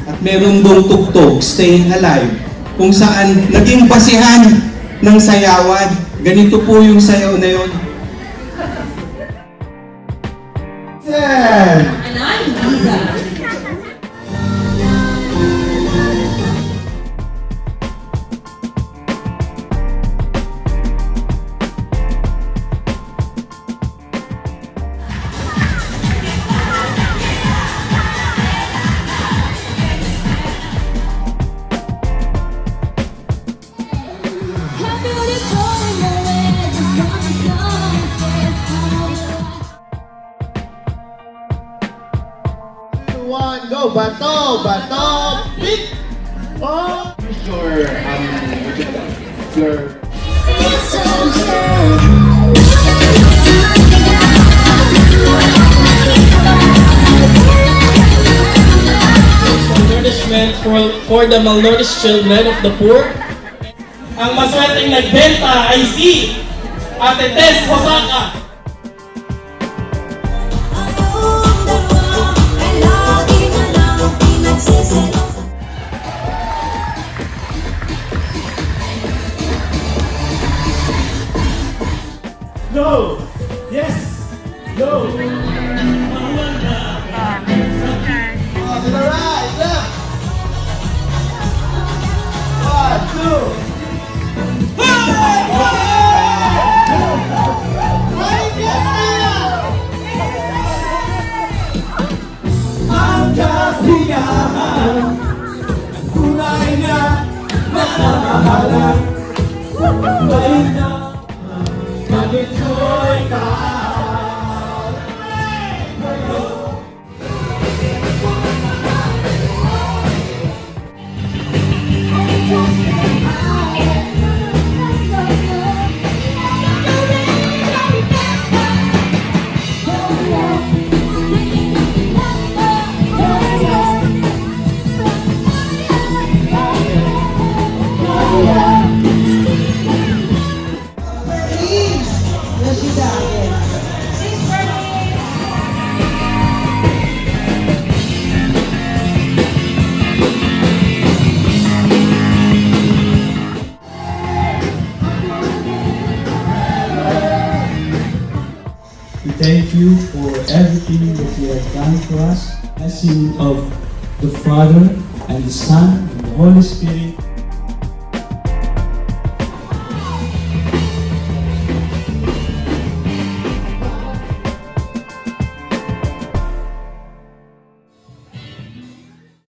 At meron doong tugtog, Staying Alive, kung saan naging basihan ng sayawan. Ganito po yung sayaw na yun. One, go! Bato! Bato! Pick! Oh! Your Nourishment for the malnourished children of the poor. Ang maswerteng nagbenta ay si Ate Tess Hosaka. Go! Yes! Go! To the right, left! 1, 2! Ang kasiyahan, tunay na manamahalan, may na mag-enjoy ka. We thank you for everything that you have done for us. Blessing of the Father and the Son and the Holy Spirit